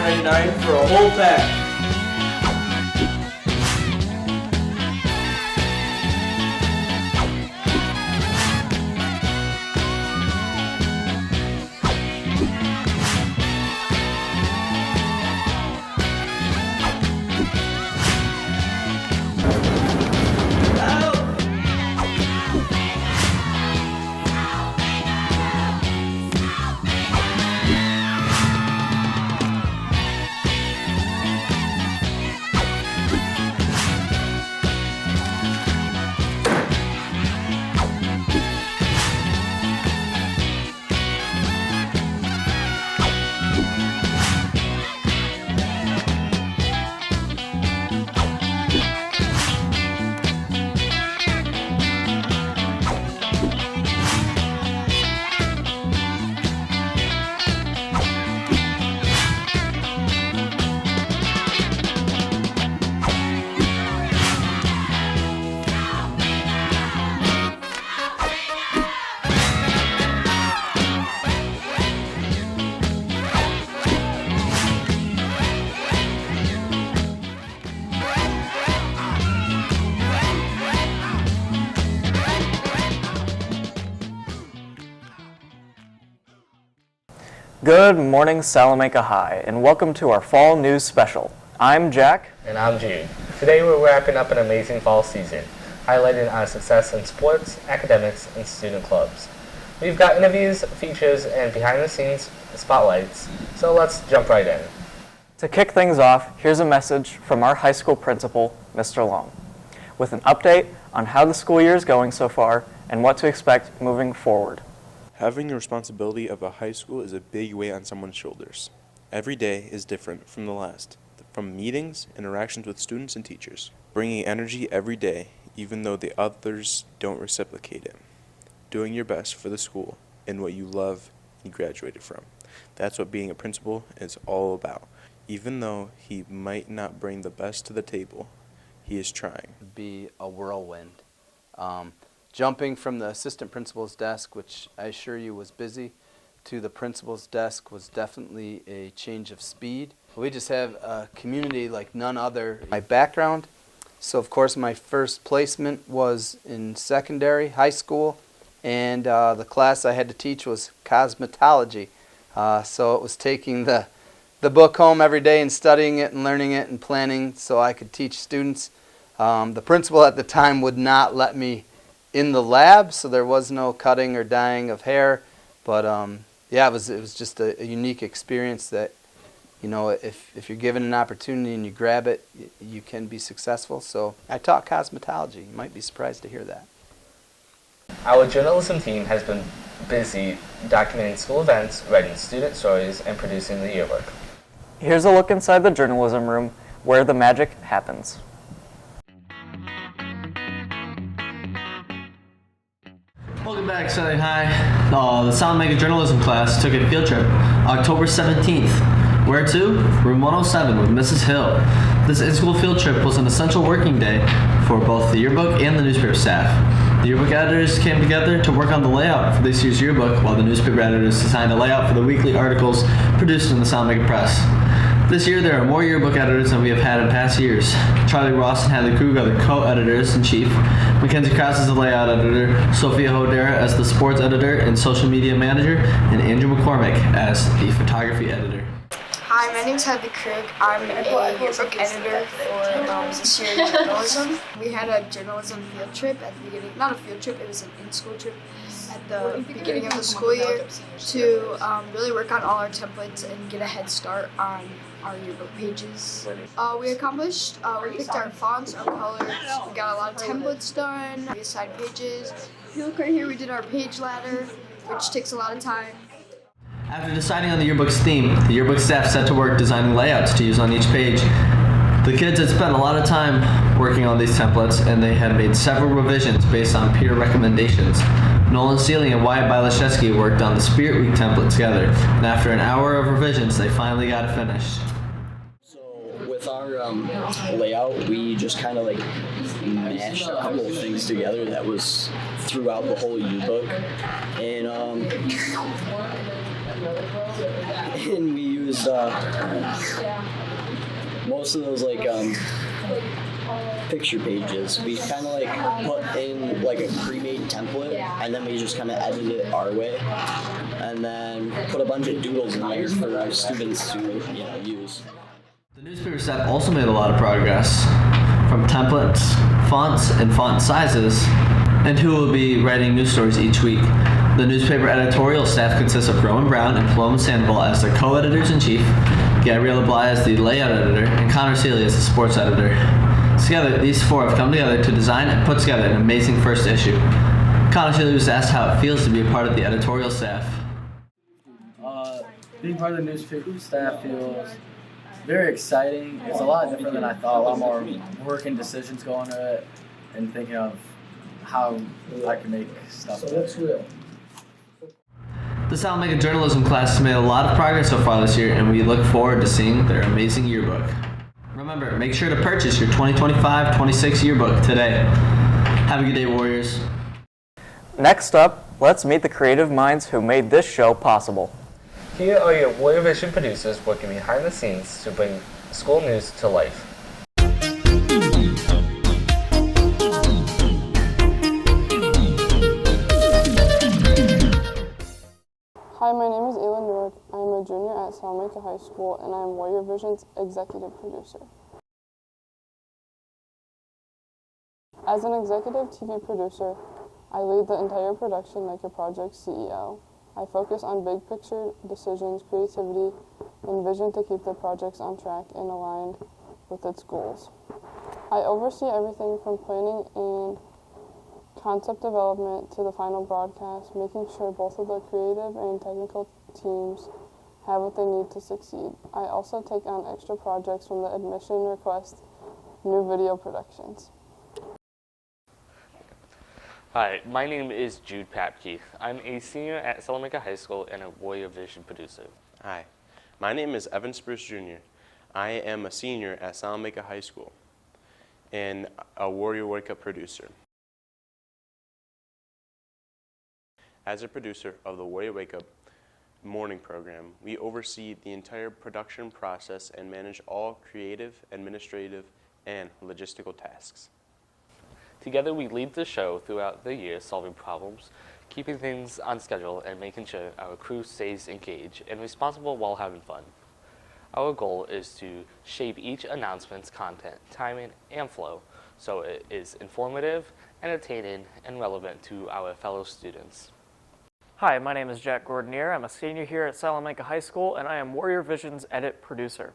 $4.99 for a whole pack. Good morning, Salamanca High, and welcome to our Fall News Special. I'm Jack. And I'm Jude. Today we're wrapping up an amazing fall season, highlighting our success in sports, academics, and student clubs. We've got interviews, features, and behind-the-scenes spotlights, so let's jump right in. To kick things off, here's a message from our high school principal, Mr. Long, with an update on how the school year is going so far and what to expect moving forward. Having the responsibility of a high school is a big weight on someone's shoulders. Every day is different from the last, from meetings, interactions with students and teachers, bringing energy every day, even though the others don't reciprocate it. Doing your best for the school and what you love and graduated from. That's what being a principal is all about. Even though he might not bring the best to the table, he is trying. Be a whirlwind. Jumping from the assistant principal's desk, which I assure you was busy, to the principal's desk was definitely a change of speed. We just have a community like none other. My background, so of course my first placement was in secondary, high school, and the class I had to teach was cosmetology. So it was taking the book home every day and studying it and learning it and planning so I could teach students. The principal at the time would not let me in the lab, so there was no cutting or dyeing of hair, but yeah, it was just a unique experience that, you know, if you're given an opportunity and you grab it, you can be successful. So I taught cosmetology. You might be surprised to hear that. Our journalism team has been busy documenting school events, writing student stories, and producing the yearbook. Here's a look inside the journalism room where the magic happens. Welcome back, Southern High. The Salamanca journalism class took a field trip October 17th. Where to? Room 107 with Mrs. Hill. This in-school field trip was an essential working day for both the yearbook and the newspaper staff. The yearbook editors came together to work on the layout for this year's yearbook, while the newspaper editors designed a layout for the weekly articles produced in the Salamanca Press. This year, there are more yearbook editors than we have had in past years. Charlie Ross and Hadley Krug are the co-editors-in-chief. Mackenzie Krause is the layout editor, Sophia Hodera as the sports editor and social media manager, and Andrew McCormick as the photography editor. Hi, my name is Hadley Krug. I'm a yearbook editor for this year in journalism. We had a journalism field trip at the beginning, not a field trip, it was an in-school trip at the beginning of the school year to really work on all our templates and get a head start on our yearbook pages. We picked our fonts, our colors, we got a lot of templates done, we assigned pages. If you look right here, we did our page ladder, which takes a lot of time. After deciding on the yearbook's theme, the yearbook staff set to work designing layouts to use on each page. The kids had spent a lot of time working on these templates, and they had made several revisions based on peer recommendations. Nolan Sealing and Wyatt Bilashevsky worked on the Spirit Week template together, and after an hour of revisions, they finally got it finished. With our layout, we just kind of like mashed a couple of things together that was throughout the whole yearbook, and and we used most of those like picture pages. We kind of like put in like a pre-made template, and then we just kind of edited it our way, and then put a bunch of doodles in there for our students to use. The newspaper staff also made a lot of progress, from templates, fonts, and font sizes, and who will be writing news stories each week. The newspaper editorial staff consists of Roman Brown and Paloma Sandoval as the co-editors-in-chief, Gabriella Bly as the layout editor, and Connor Seeley as the sports editor. Together, these four have come together to design and put together an amazing first issue. Connor Seeley was asked how it feels to be a part of the editorial staff. Being part of the newspaper staff feels very exciting. It's a lot different than I thought. A lot more work and decisions go into it, and thinking of how I can make stuff better. The Salamanca journalism class has made a lot of progress so far this year, and we look forward to seeing their amazing yearbook. Remember, make sure to purchase your 2025-26 yearbook today. Have a good day, Warriors. Next up, let's meet the creative minds who made this show possible. Here are your Warrior Vision producers working behind the scenes to bring school news to life. Hi, my name is Ayla Nord. I am a junior at Salamanca High School, and I am Warrior Vision's executive producer. As an executive TV producer, I lead the entire production like a project CEO. I focus on big picture decisions, creativity, and vision to keep the projects on track and aligned with its goals. I oversee everything from planning and concept development to the final broadcast, making sure both of the creative and technical teams have what they need to succeed. I also take on extra projects from the admission request, new video productions. Hi, my name is Jude Papke. I'm a senior at Salamanca High School and a Warrior Vision producer. Hi, my name is Evan Spruce Jr. I am a senior at Salamanca High School and a Warrior Wake Up producer. As a producer of the Warrior Wake Up morning program, we oversee the entire production process and manage all creative, administrative, and logistical tasks. Together we lead the show throughout the year, solving problems, keeping things on schedule, and making sure our crew stays engaged and responsible while having fun. Our goal is to shape each announcement's content, timing, and flow so it is informative, entertaining, and relevant to our fellow students. Hi, my name is Jack Gordonier. I'm a senior here at Salamanca High School, and I am Warrior Vision's edit producer.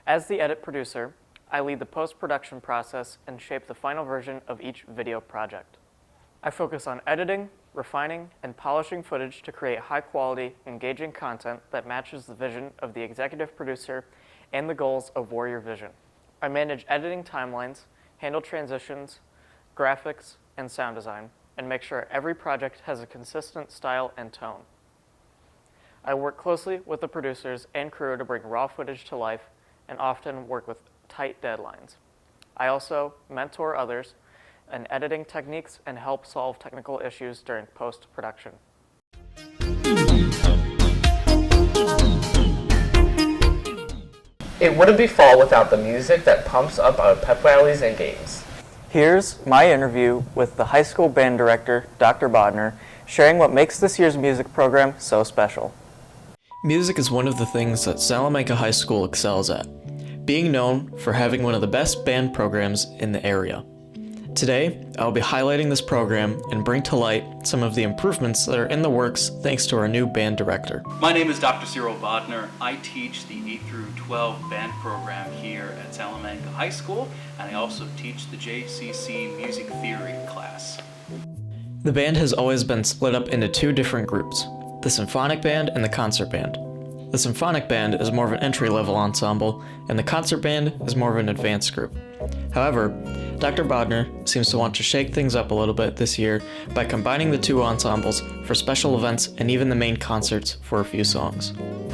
As the edit producer, I lead the post-production process and shape the final version of each video project. I focus on editing, refining, and polishing footage to create high-quality, engaging content that matches the vision of the executive producer and the goals of Warrior Vision. I manage editing timelines, handle transitions, graphics, and sound design, and make sure every project has a consistent style and tone. I work closely with the producers and crew to bring raw footage to life and often work with tight deadlines. I also mentor others in editing techniques and help solve technical issues during post-production. It wouldn't be fall without the music that pumps up our pep rallies and games. Here's my interview with the high school band director, Dr. Bodner, sharing what makes this year's music program so special. Music is one of the things that Salamanca High School excels at, being known for having one of the best band programs in the area. Today, I'll be highlighting this program and bring to light some of the improvements that are in the works thanks to our new band director. My name is Dr. Cyril Bodner. I teach the 8 through 12 band program here at Salamanca High School, and I also teach the JCC Music Theory class. The band has always been split up into two different groups, the symphonic band and the concert band. The symphonic band is more of an entry-level ensemble, and the concert band is more of an advanced group. However, Dr. Bodner seems to want to shake things up a little bit this year by combining the two ensembles for special events and even the main concerts for a few songs.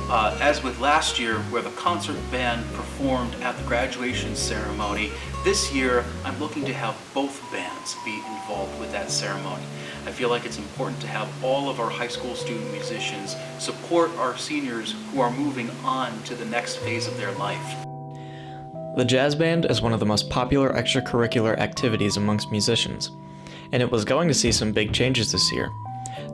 As with last year, where the concert band performed at the graduation ceremony, this year I'm looking to have both bands be involved with that ceremony. I feel like it's important to have all of our high school student musicians support our seniors who are moving on to the next phase of their life. The jazz band is one of the most popular extracurricular activities amongst musicians, and it was going to see some big changes this year.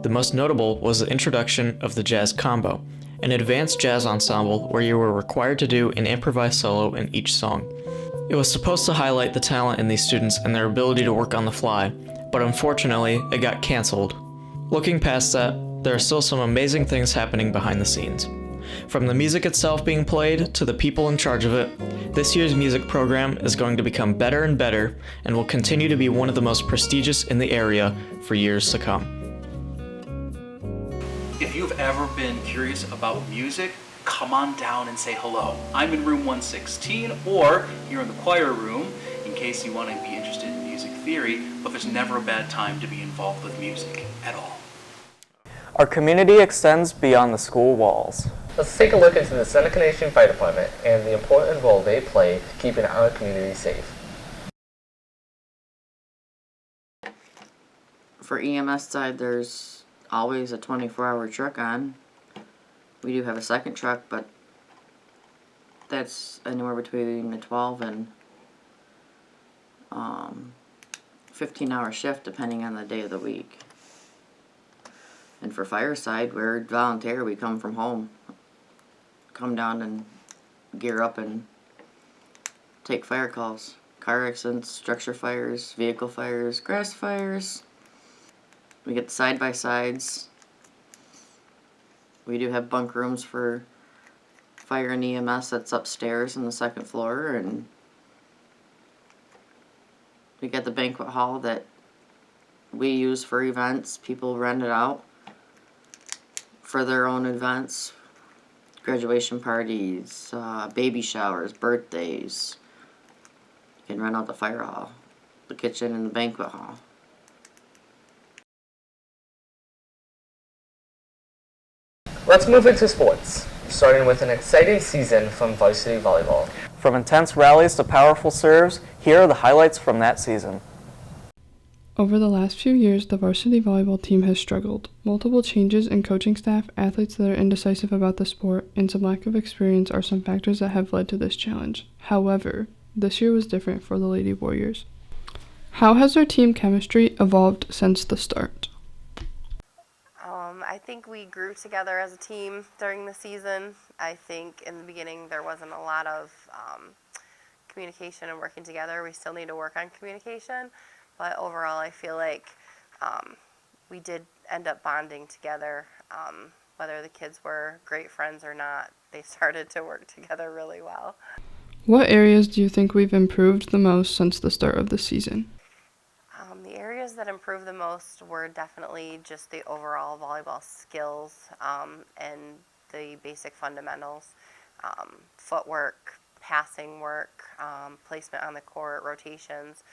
The most notable was the introduction of the jazz combo, an advanced jazz ensemble where you were required to do an improvised solo in each song. It was supposed to highlight the talent in these students and their ability to work on the fly, but unfortunately, it got canceled. Looking past that, there are still some amazing things happening behind the scenes. From the music itself being played to the people in charge of it, this year's music program is going to become better and better and will continue to be one of the most prestigious in the area for years to come. If you've ever been curious about music, come on down and say hello. I'm in room 116, or you're in the choir room in case you want to be interested in music theory, but there's never a bad time to be involved with music at all. Our community extends beyond the school walls. Let's take a look into the Seneca Nation Fire Department and the important role they play keeping our community safe. For EMS side, there's always a 24-hour truck on. We do have a second truck, but that's anywhere between a 12 and 15-hour shift depending on the day of the week. And for fire side, we're volunteer. We come from home, come down and gear up and take fire calls. Car accidents, structure fires, vehicle fires, grass fires. We get the side-by-sides. We do have bunk rooms for fire and EMS that's upstairs on the second floor, and we get the banquet hall that we use for events. People rent it out for their own events, graduation parties, baby showers, birthdays. You can rent out the fire hall, the kitchen, and the banquet hall. Let's move into sports, starting with an exciting season from varsity volleyball. From intense rallies to powerful serves, here are the highlights from that season. Over the last few years, the varsity volleyball team has struggled. Multiple changes in coaching staff, athletes that are indecisive about the sport, and some lack of experience are some factors that have led to this challenge. However, this year was different for the Lady Warriors. How has their team chemistry evolved since the start? I think we grew together as a team during the season. I think in the beginning there wasn't a lot of communication and working together. We still need to work on communication, but overall I feel like we did end up bonding together. Whether the kids were great friends or not, they started to work together really well. What areas do you think we've improved the most since the start of the season? The areas that improved the most were definitely just the overall volleyball skills and the basic fundamentals, footwork, passing work, placement on the court, rotations.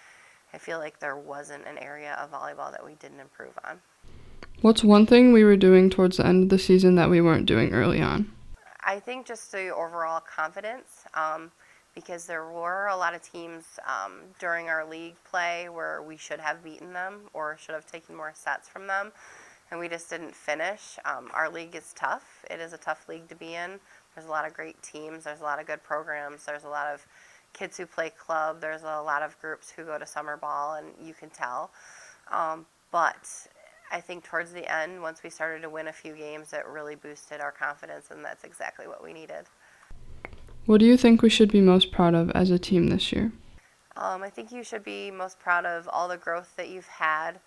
I feel like there wasn't an area of volleyball that we didn't improve on. What's one thing we were doing towards the end of the season that we weren't doing early on? I think just the overall confidence, because there were a lot of teams during our league play where we should have beaten them or should have taken more sets from them, and we just didn't finish. Our league is tough. It is a tough league to be in. There's a lot of great teams. There's a lot of good programs. There's a lot of kids who play club. There's a lot of groups who go to summer ball, and you can tell. But I think towards the end, once we started to win a few games, it really boosted our confidence, and that's exactly what we needed. What do you think we should be most proud of as a team this year? I think you should be most proud of all the growth that you've had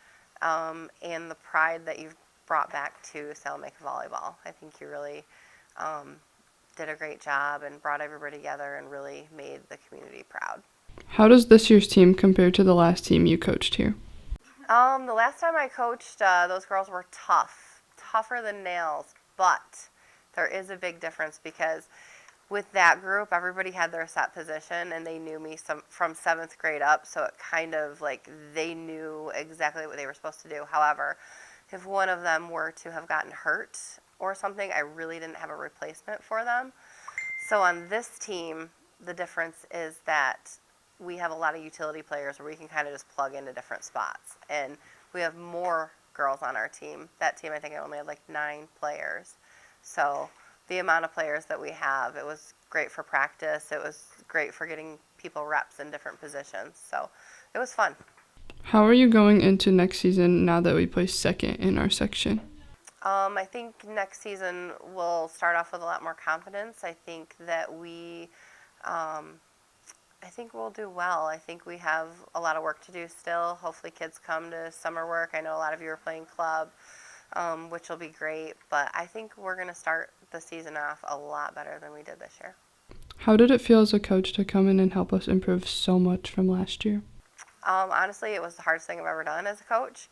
and the pride that you've brought back to Salamanca volleyball. I think you really did a great job and brought everybody together and really made the community proud. How does this year's team compare to the last team you coached here? The last time I coached, those girls were tougher than nails, but there is a big difference because with that group, everybody had their set position, and they knew me from 7th grade up, so it kind of like they knew exactly what they were supposed to do. However, if one of them were to have gotten hurt or something, I really didn't have a replacement for them. So on this team, the difference is that we have a lot of utility players where we can kind of just plug into different spots, and we have more girls on our team. That team, I think I only had like 9 players. So the amount of players that we have, it was great for practice. It was great for getting people reps in different positions. So it was fun. How are you going into next season now that we placed second in our section? I think next season we'll start off with a lot more confidence. I think that I think we'll do well. I think we have a lot of work to do still. Hopefully kids come to summer work. I know a lot of you are playing club, which will be great. But I think we're going to start the season off a lot better than we did this year. How did it feel as a coach to come in and help us improve so much from last year? Honestly, it was the hardest thing I've ever done as a coach.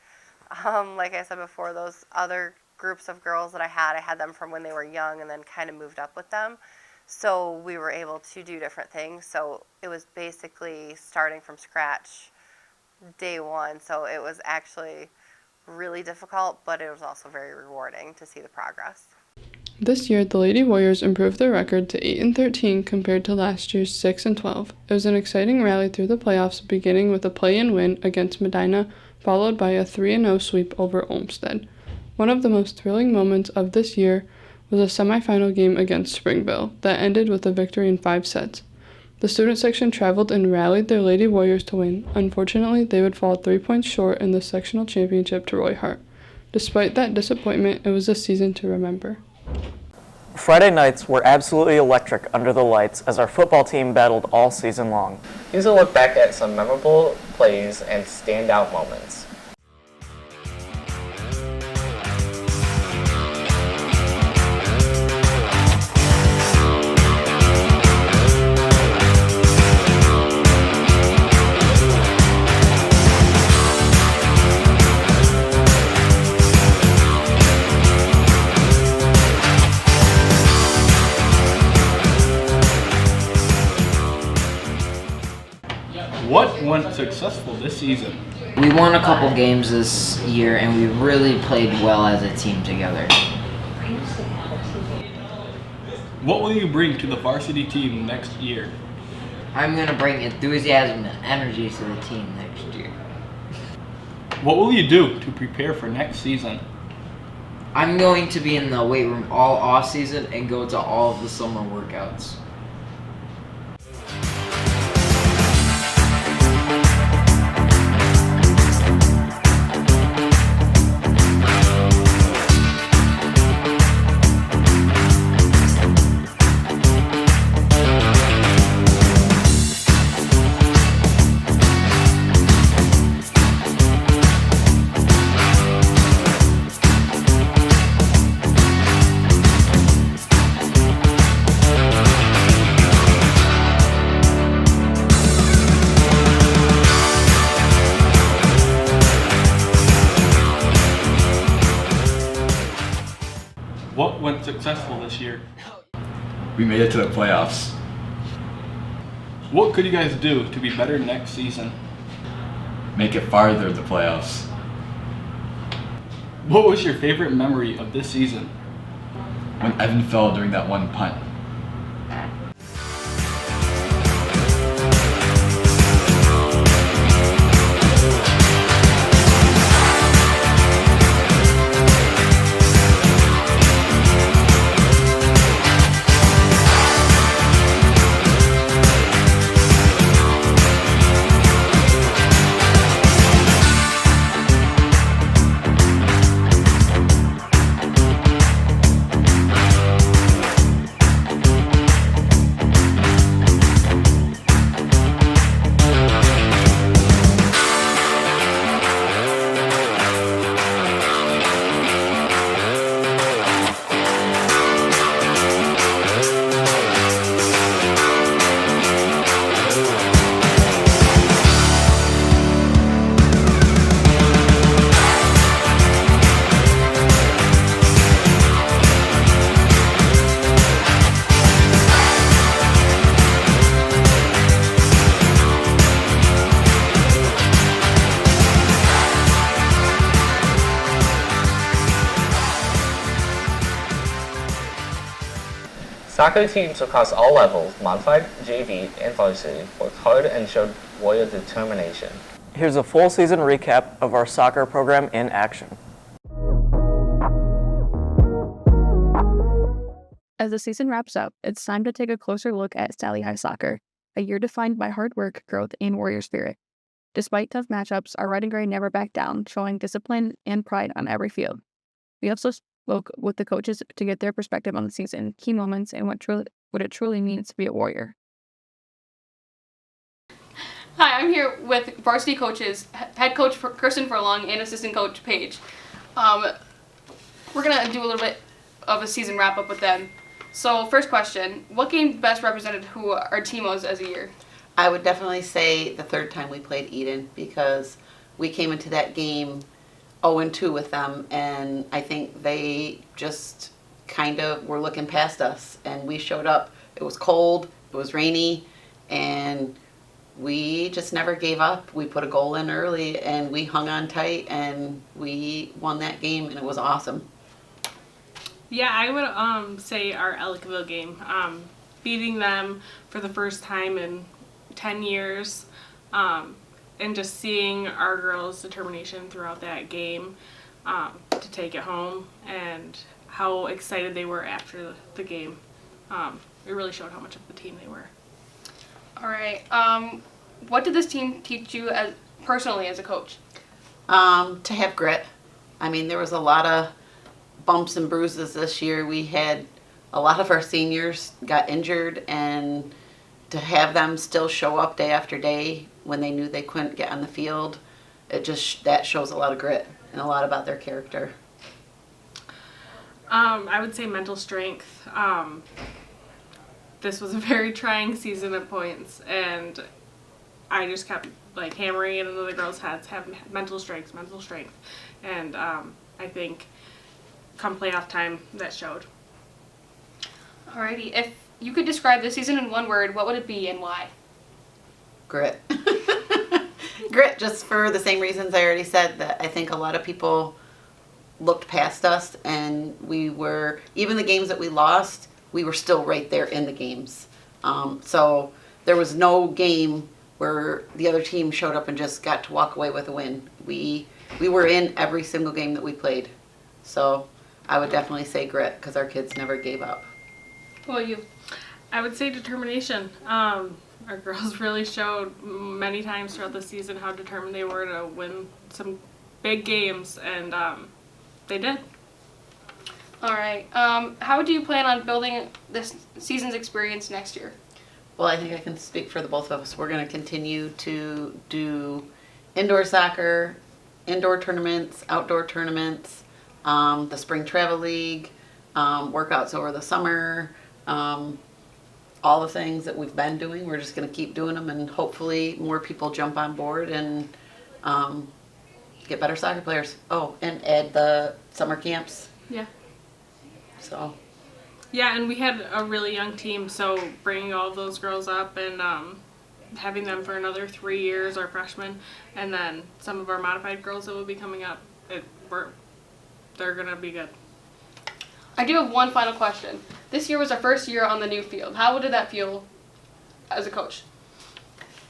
Like I said before, those other groups of girls that I had them from when they were young and then kind of moved up with them. So we were able to do different things. So it was basically starting from scratch day one. So it was actually really difficult, but it was also very rewarding to see the progress. This year, the Lady Warriors improved their record to 8-13 compared to last year's 6-12. It was an exciting rally through the playoffs, beginning with a play-in win against Medina, followed by a 3-0 sweep over Olmsted. One of the most thrilling moments of this year was a semifinal game against Springville that ended with a victory in 5 sets. The student section traveled and rallied their Lady Warriors to win. Unfortunately, they would fall 3 points short in the sectional championship to Roy Hart. Despite that disappointment, it was a season to remember. Friday nights were absolutely electric under the lights as our football team battled all season long. Here's a look back at some memorable plays and standout moments. What went successful this season? We won a couple games this year and we really played well as a team together. What will you bring to the varsity team next year? I'm going to bring enthusiasm and energy to the team next year. What will you do to prepare for next season? I'm going to be in the weight room all off season and go to all of the summer workouts. What went successful this year? We made it to the playoffs. What could you guys do to be better next season? Make it farther the playoffs. What was your favorite memory of this season? When Evan fell during that one punt. Soccer teams across all levels, modified, JV, and varsity, worked hard and showed Warrior determination. Here's a full season recap of our soccer program in action. As the season wraps up, it's time to take a closer look at Sally High Soccer, a year defined by hard work, growth, and warrior spirit. Despite tough matchups, our red and gray never backed down, showing discipline and pride on every field. We also spoke with the coaches to get their perspective on the season, key moments, and what it truly means to be a warrior. Hi, I'm here with varsity coaches, head coach Kirsten Furlong and assistant coach Paige. We're going to do a little bit of a season wrap-up with them. So first question, what game best represented who our team was as a year? I would definitely say the third time we played Eden, because we came into that game 0-2 with them, and I think they just kind of were looking past us, and we showed up. It was cold, it was rainy, and we just never gave up. We put a goal in early, and we hung on tight, and we won that game, and it was awesome. Yeah, I would say our Ellicville game. Beating them for the first time in 10 years, and just seeing our girls' determination throughout that game to take it home, and how excited they were after the game. It really showed how much of the team they were. All right. What did this team teach you personally as a coach? To have grit. I mean, there was a lot of bumps and bruises this year. We had a lot of our seniors got injured, and to have them still show up day after day when they knew they couldn't get on the field, that shows a lot of grit and a lot about their character. I would say mental strength. This was a very trying season at points, and I just kept hammering it into the girls' heads, have mental strength, and I think come playoff time that showed. Alrighty, if you could describe this season in one word, what would it be and why? Grit. Grit, just for the same reasons I already said, that I think a lot of people looked past us, and even the games that we lost, we were still right there in the games. So there was no game where the other team showed up and just got to walk away with a win. We were in every single game that we played. So I would definitely say grit, because our kids never gave up. Well, I would say determination. Our girls really showed many times throughout the season how determined they were to win some big games, and they did. All right. How do you plan on building this season's experience next year? Well, I think I can speak for the both of us. We're going to continue to do indoor soccer, indoor tournaments, outdoor tournaments, the spring travel league, workouts over the summer, all the things that we've been doing. We're just going to keep doing them, and hopefully more people jump on board and get better soccer players. Oh, and add the summer camps. Yeah. So. Yeah, and we had a really young team, so bringing all of those girls up and having them for another 3 years, our freshmen, and then some of our modified girls that will be coming up, they're going to be good. I do have one final question. This year was our first year on the new field. How did that feel as a coach?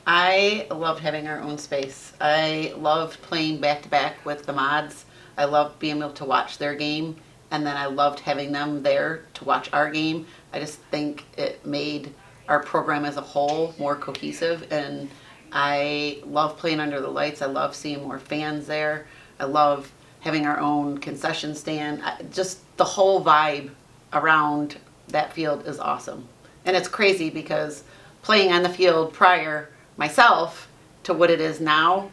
I loved having our own space. I loved playing back-to-back with the mods. I loved being able to watch their game, and then I loved having them there to watch our game. I just think it made our program as a whole more cohesive, and I love playing under the lights. I love seeing more fans there. I love having our own concession stand. Just the whole vibe around that field is awesome. And it's crazy because playing on the field prior myself to what it is now,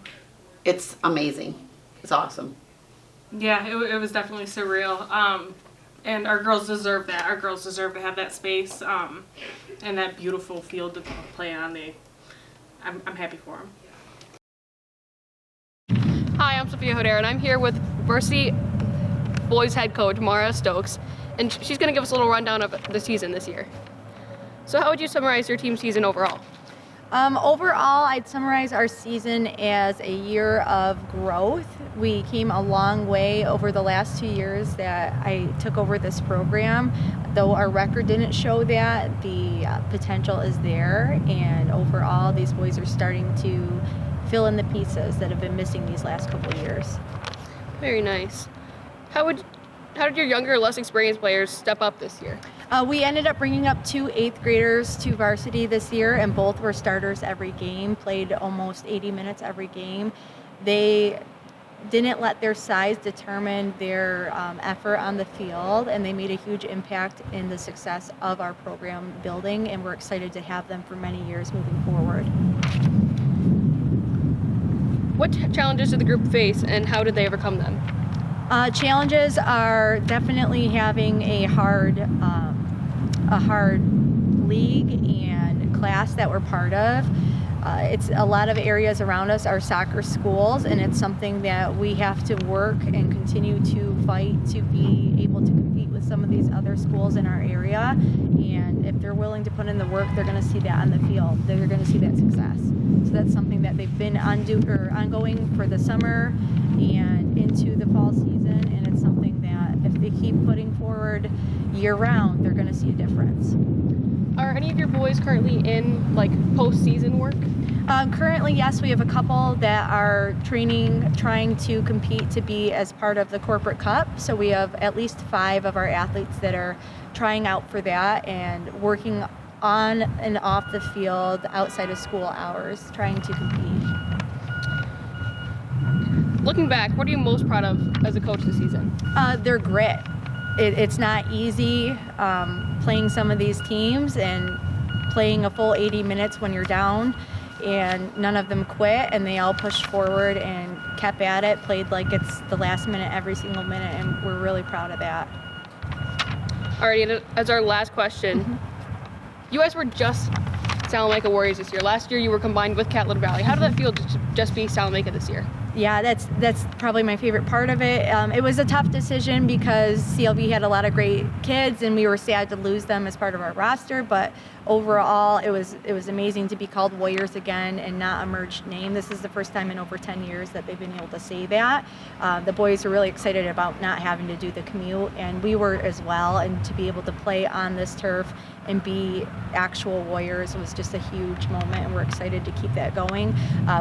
it's amazing. It's awesome. Yeah, it was definitely surreal. And our girls deserve that. Our girls deserve to have that space and that beautiful field to play on. I'm happy for them. Hi, I'm Sophia Hodera, and I'm here with varsity boys head coach Mara Stokes, and she's going to give us a little rundown of the season this year. So how would you summarize your team season overall? Overall, I'd summarize our season as a year of growth. We came a long way over the last 2 years that I took over this program. Though our record didn't show that, the potential is there, and overall these boys are starting to fill in the pieces that have been missing these last couple of years. Very nice. How would how did your younger, less experienced players step up this year? We ended up bringing up 2 8th graders to varsity this year, and both were starters every game, played almost 80 minutes every game. They didn't let their size determine their effort on the field, and they made a huge impact in the success of our program building, and we're excited to have them for many years moving forward. What challenges did the group face, and how did they overcome them? Challenges are definitely having a hard league and class that we're part of. It's a lot of areas around us are soccer schools, and it's something that we have to work and continue to fight to be able to compete with some of these other schools in our area. And if they're willing to put in the work, they're going to see that on the field. They're going to see that success. So that's something that they've been ongoing for the summer and into the fall season, and it's something that if they keep putting forward year round, they're going to see a difference. Are any of your boys currently in like postseason work? Currently, yes, we have a couple that are trying to compete to be as part of the corporate cup. So we have at least 5 of our athletes that are trying out for that and working on and off the field outside of school hours, trying to compete. Looking back, what are you most proud of as a coach this season? Their grit. It's not easy playing some of these teams and playing a full 80 minutes when you're down, and none of them quit, and they all pushed forward and kept at it, played like it's the last minute every single minute, and we're really proud of that. Alrighty, as our last question, you guys were just Salamanca Warriors this year. Last year you were combined with Catlin Valley. How did that feel to just be Salamanca this year? Yeah, that's probably my favorite part of it. It was a tough decision because CLV had a lot of great kids, and we were sad to lose them as part of our roster. But overall, it was amazing to be called Warriors again and not a merged name. This is the first time in over 10 years that they've been able to say that. The boys were really excited about not having to do the commute, and we were as well. And to be able to play on this turf and be actual Warriors was just a huge moment, and we're excited to keep that going.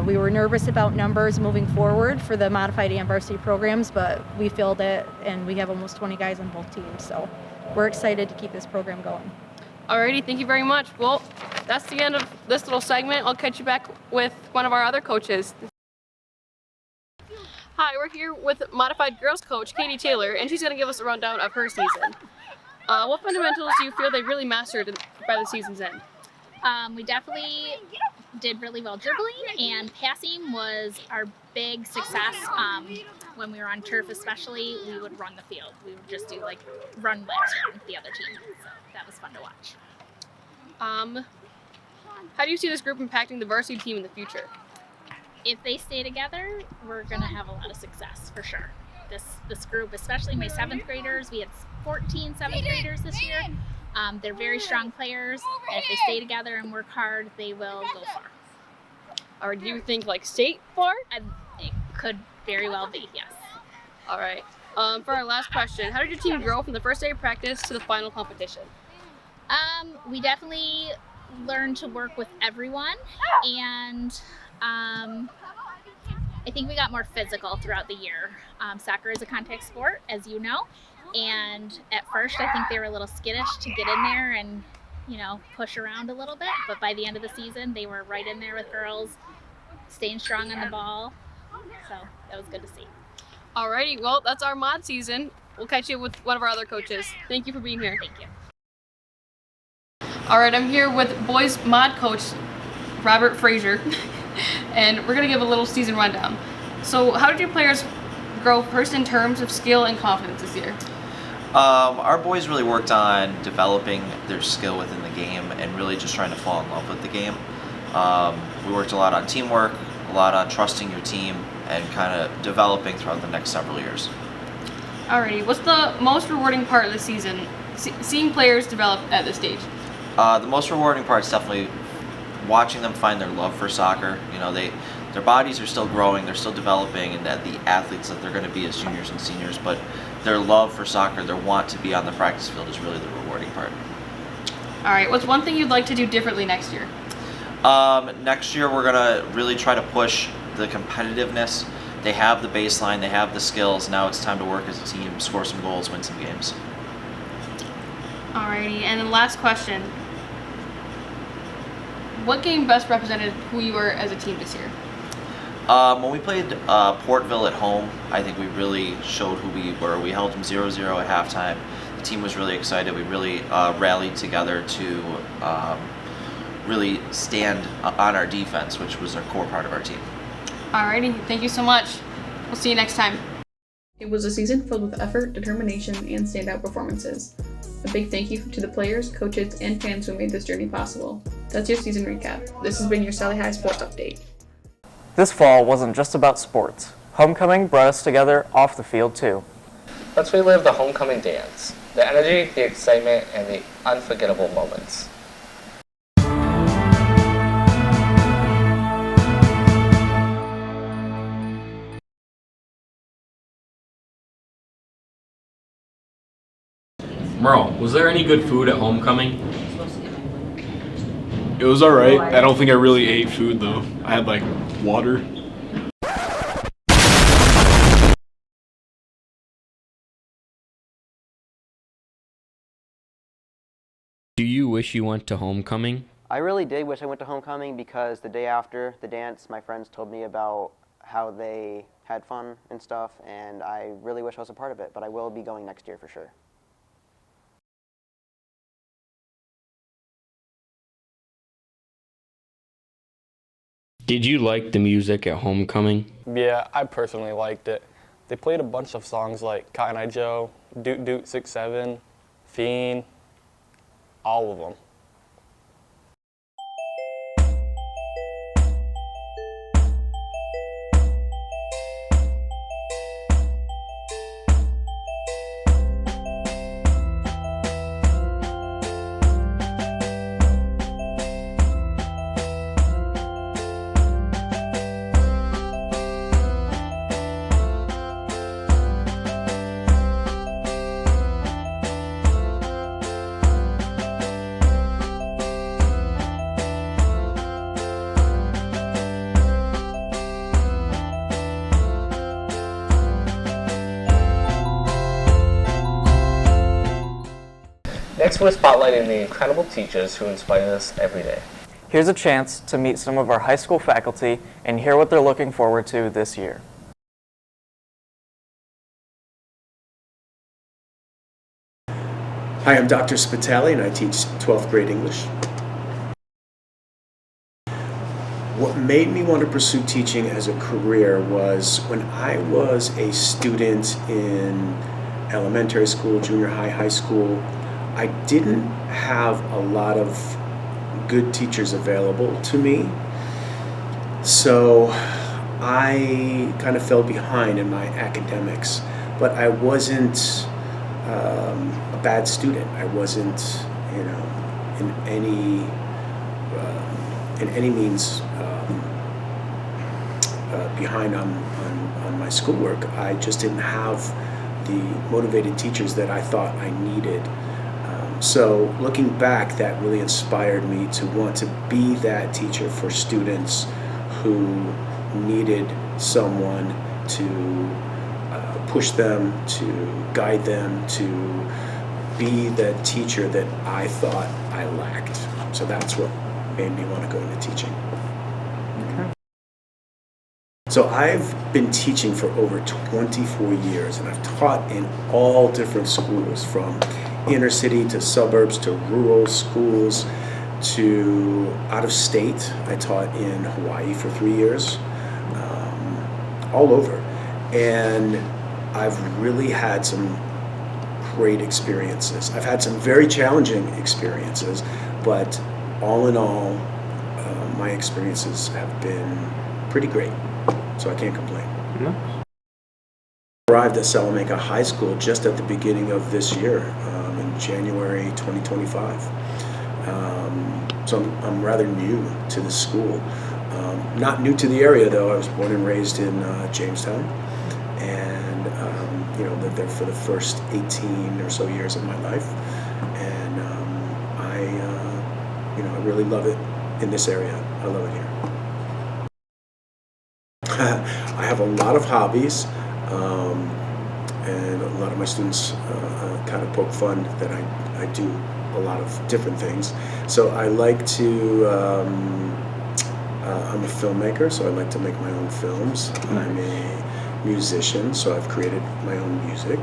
We were nervous about numbers moving forward for the modified and varsity programs, but we filled it, and we have almost 20 guys on both teams, so we're excited to keep this program going. Alrighty, thank you very much. Well, that's the end of this little segment. I'll catch you back with one of our other coaches. Hi, we're here with modified girls coach Katie Taylor, and she's going to give us a rundown of her season. What fundamentals do you feel they really mastered by the season's end? We definitely did really well dribbling, and passing was our big success. When we were on turf especially, we would run the field. We would just do like run laps around the other team, so that was fun to watch. How do you see this group impacting the varsity team in the future? If they stay together, we're going to have a lot of success for sure. This group, especially my 7th graders, we had 14 7th graders this year. They're very strong players, and if they stay together and work hard, they will go far. Or do you think like state far? It could very well be, yes. All right. For our last question, how did your team grow from the first day of practice to the final competition? We definitely learned to work with everyone, and I think we got more physical throughout the year. Soccer is a contact sport, as you know, and at first I think they were a little skittish to get in there and, push around a little bit, but by the end of the season they were right in there with girls, staying strong on the ball, so that was good to see. Alrighty, well, that's our mod season. We'll catch you with one of our other coaches. Thank you for being here. Thank you. Alright, I'm here with boys mod coach Robert Frazier, and we're going to give a little season rundown. So how did your players grow first in terms of skill and confidence this year? Our boys really worked on developing their skill within the game and really just trying to fall in love with the game. We worked a lot on teamwork, a lot on trusting your team, and kind of developing throughout the next several years. Alrighty, what's the most rewarding part of the season, seeing players develop at this stage? The most rewarding part is definitely watching them find their love for soccer. Their bodies are still growing, they're still developing, and the athletes that they're going to be as juniors and seniors, but their love for soccer, their want to be on the practice field is really the rewarding part. Alright, what's one thing you'd like to do differently next year? Next year we're going to really try to push the competitiveness they have the baseline, they have the skills. Now it's time to work as a team, score some goals, win some games. Alrighty, and then last question. What game best represented who you were as a team this year? When we played Portville at home, I think we really showed who we were. We held them 0-0 at halftime. The team was really excited. We really rallied together to really stand on our defense, which was a core part of our team. Alrighty, thank you so much. We'll see you next time. It was a season filled with effort, determination, and standout performances. A big thank you to the players, coaches, and fans who made this journey possible. That's your season recap. This has been your Sally High Sports Update. This fall wasn't just about sports. Homecoming brought us together off the field too. Let's relive the homecoming dance, the energy, the excitement, and the unforgettable moments. Merle, was there any good food at homecoming? It was alright. I don't think I really ate food though. I had like water. Do you wish you went to homecoming? I really did wish I went to homecoming because the day after the dance, my friends told me about how they had fun and stuff, and I really wish I was a part of it, but I will be going next year for sure. Did you like the music at homecoming? Yeah, I personally liked it. They played a bunch of songs like Cotton Eye Joe, Doot Doot 6-7, Fiend, all of them. Next, we're spotlighting the incredible teachers who inspire us every day. Here's a chance to meet some of our high school faculty and hear what they're looking forward to this year. Hi, I'm Dr. Spitali and I teach 12th grade English. What made me want to pursue teaching as a career was when I was a student in elementary school, junior high, high school, I didn't have a lot of good teachers available to me. So I kind of fell behind in my academics, but I wasn't a bad student. I wasn't, in any means behind on my schoolwork. I just didn't have the motivated teachers that I thought I needed. So looking back, that really inspired me to want to be that teacher for students who needed someone to push them, to guide them, to be the teacher that I thought I lacked. So that's what made me want to go into teaching. Okay. So I've been teaching for over 24 years, and I've taught in all different schools, from inner city to suburbs to rural schools to out of state. I taught in Hawaii for 3 years, all over. And I've really had some great experiences. I've had some very challenging experiences, but all in all, my experiences have been pretty great, so I can't complain. Arrived at Salamanca High School just at the beginning of this year, in January 2025. So I'm rather new to the school. Not new to the area though. I was born and raised in Jamestown, and lived there for the first 18 or so years of my life. And I really love it in this area. I love it here. I have a lot of hobbies, and a lot of my students kind of poke fun that I do a lot of different things. So I like to, I'm a filmmaker, so I like to make my own films. I'm a musician, so I've created my own music.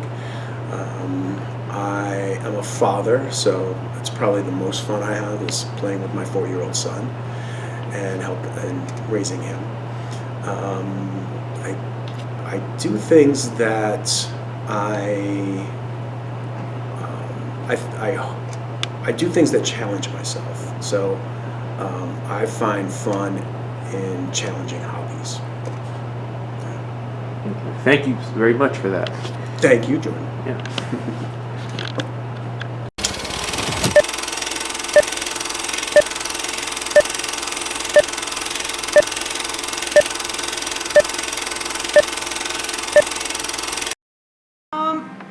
I am a father, so it's probably the most fun I have is playing with my 4-year-old son and raising him. I do things that I do things that challenge myself. So I find fun in challenging hobbies. Thank you very much for that. Thank you, Jordan. Yeah.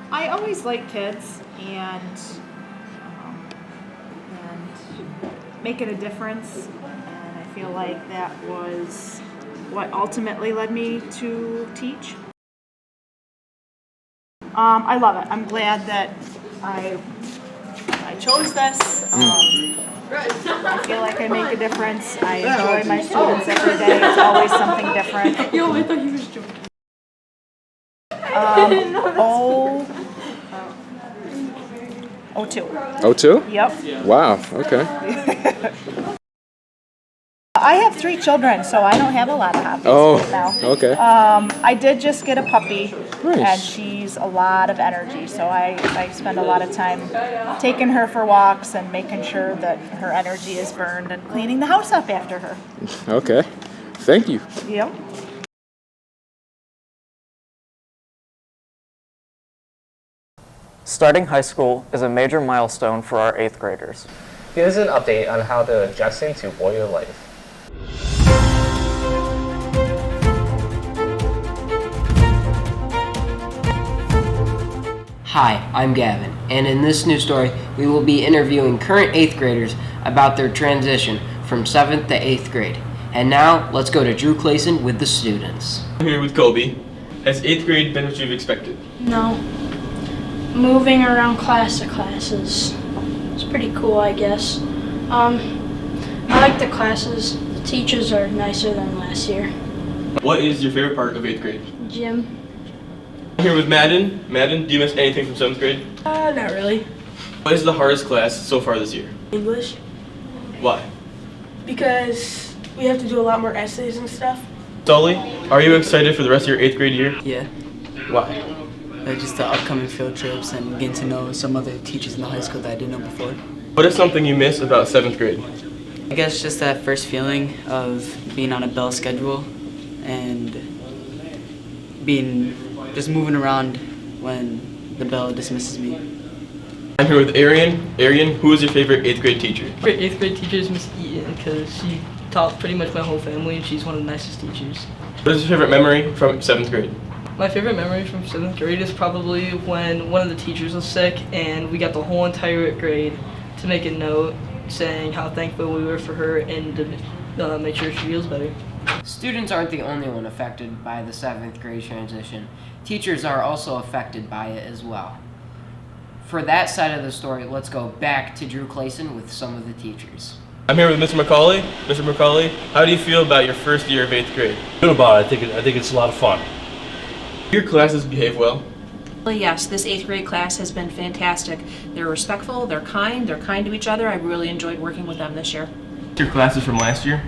I always like kids and making a difference, and I feel like that was what ultimately led me to teach. I love it. I'm glad that I chose this. I feel like I make a difference. I enjoy my students every day. It's always something different. Yo, I thought he was joking. '02. '02? Yep. Wow, okay. I have 3 children, so I don't have a lot of hobbies right now. Okay. I did just get a puppy, Nice. and she's a lot of energy, so I spend a lot of time taking her for walks and making sure that her energy is burned and cleaning the house up after her. Okay. Thank you. Yep. Starting high school is a major milestone for our 8th graders. Here's an update on how they're adjusting to Warrior life. Hi, I'm Gavin, and in this new story, we will be interviewing current 8th graders about their transition from 7th to 8th grade. And now, let's go to Drew Clayson with the students. I'm here with Kobe. Has 8th grade been what you've expected? No. Moving around class to classes. It's pretty cool, I guess. I like the classes. The teachers are nicer than last year. What is your favorite part of 8th grade? Gym. I'm here with Madden. Madden, do you miss anything from 7th grade? Not really. What is the hardest class so far this year? English. Why? Because we have to do a lot more essays and stuff. Sully, are you excited for the rest of your 8th grade year? Yeah. Why? Just the upcoming field trips and getting to know some other teachers in the high school that I didn't know before. What is something you miss about 7th grade? I guess just that first feeling of being on a bell schedule and just moving around when the bell dismisses me. I'm here with Arian. Arian, who is your favorite 8th grade teacher? My 8th grade teacher is Miss Eaton because she taught pretty much my whole family and she's one of the nicest teachers. What is your favorite memory from 7th grade? My favorite memory from 7th grade is probably when one of the teachers was sick and we got the whole entire grade to make a note saying how thankful we were for her and to make sure she feels better. Students aren't the only one affected by the 7th grade transition. Teachers are also affected by it as well. For that side of the story, let's go back to Drew Clayson with some of the teachers. I'm here with Mr. McCauley. Mr. McCauley, how do you feel about your first year of 8th grade? Good about it. I think it's a lot of fun. Your classes behave well? Yes, this 8th grade class has been fantastic. They're respectful, they're kind to each other. I really enjoyed working with them this year. Your classes from last year?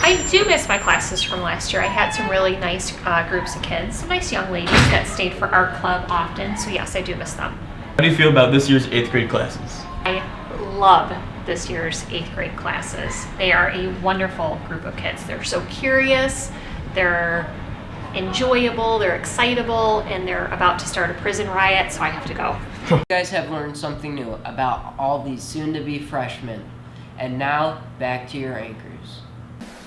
I do miss my classes from last year. I had some really nice groups of kids, some nice young ladies that stayed for art club often, so yes, I do miss them. How do you feel about this year's 8th grade classes? I love this year's 8th grade classes. They are a wonderful group of kids. They're so curious, they're enjoyable, they're excitable, and they're about to start a prison riot, so I have to go. You guys have learned something new about all these soon-to-be freshmen. And now, back to your anchors.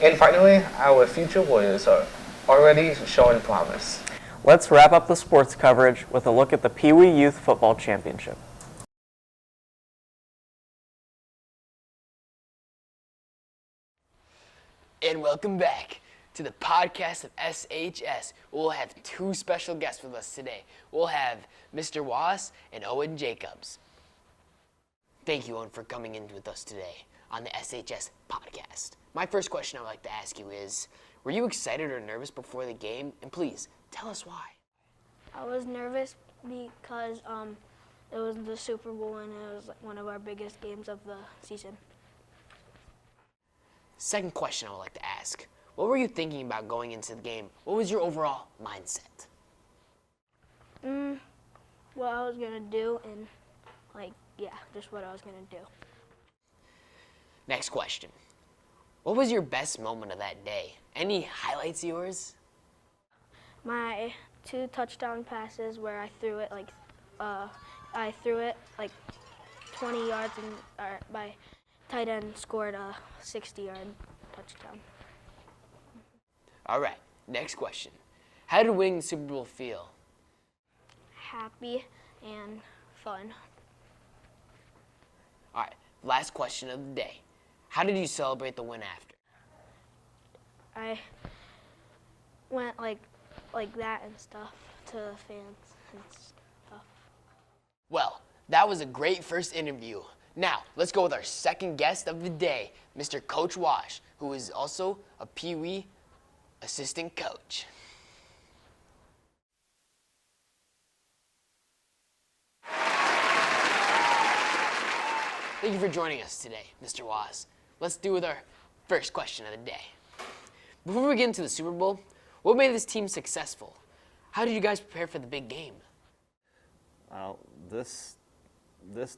And finally, our future Warriors are already showing promise. Let's wrap up the sports coverage with a look at the Pee Wee Youth Football Championship. And welcome back. to the podcast of SHS. We'll have two special guests with us today. We'll have Mr. Wass and Owen Jacobs. Thank you, Owen, for coming in with us today on the SHS podcast. My first question I'd like to ask you is, were you excited or nervous before the game? And please, tell us why. I was nervous because it was the Super Bowl and it was one of our biggest games of the season. Second question I would like to ask. What were you thinking about going into the game? What was your overall mindset? What I was going to do and, just what I was going to do. Next question. What was your best moment of that day? Any highlights of yours? My 2 touchdown passes where I threw it 20 yards and my tight end scored a 60-yard touchdown. All right, next question. How did winning the Super Bowl feel? Happy and fun. All right, last question of the day. How did you celebrate the win after? I went like that and stuff to fans and stuff. Well, that was a great first interview. Now, let's go with our second guest of the day, Mr. Coach Wash, who is also a Pee Wee assistant coach. Thank you for joining us today, Mr. Wass. Let's do with our first question of the day. Before we get into the Super Bowl, what made this team successful? How did you guys prepare for the big game? This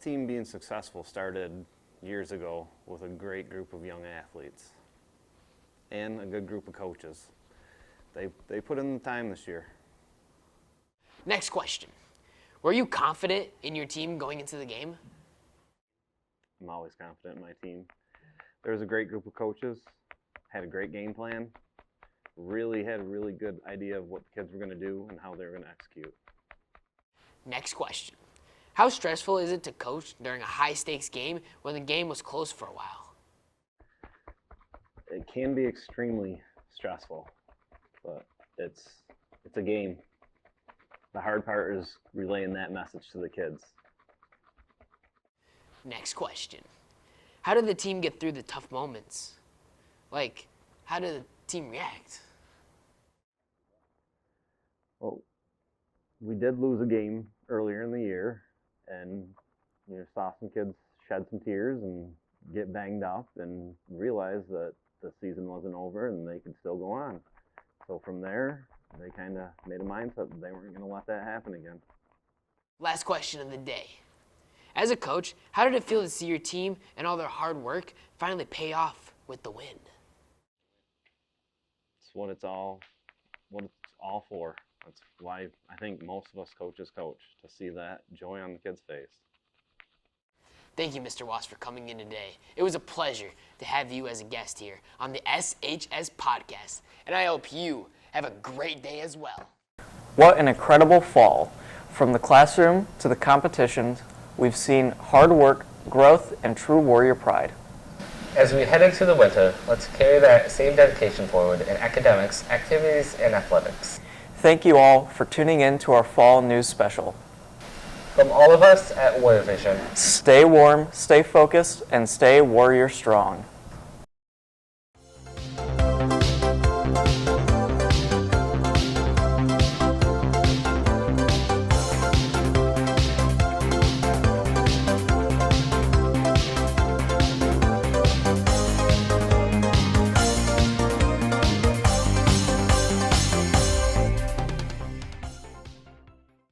team being successful started years ago with a great group of young athletes and a good group of coaches. They put in the time this year. Next question. Were you confident in your team going into the game? I'm always confident in my team. There was a great group of coaches, had a great game plan, had a really good idea of what the kids were going to do and how they were going to execute. Next question. How stressful is it to coach during a high-stakes game when the game was close for a while? It can be extremely stressful, but it's a game. The hard part is relaying that message to the kids. Next question. How did the team get through the tough moments? How did the team react? Well, we did lose a game earlier in the year, and saw some kids shed some tears and get banged up and realize that the season wasn't over and they could still go on. So from there, they kind of made a mindset that they weren't going to let that happen again. Last question of the day. As a coach, how did it feel to see your team and all their hard work finally pay off with the win? It's what it's all for. That's why I think most of us coaches coach, to see that joy on the kids' face. Thank you, Mr. Wass, for coming in today. It was a pleasure to have you as a guest here on the SHS podcast, and I hope you have a great day as well. What an incredible fall. From the classroom to the competitions, we've seen hard work, growth, and true warrior pride. As we head into the winter, let's carry that same dedication forward in academics, activities, and athletics. Thank you all for tuning in to our fall news special. From all of us at Warrior Vision, stay warm, stay focused, and stay warrior strong.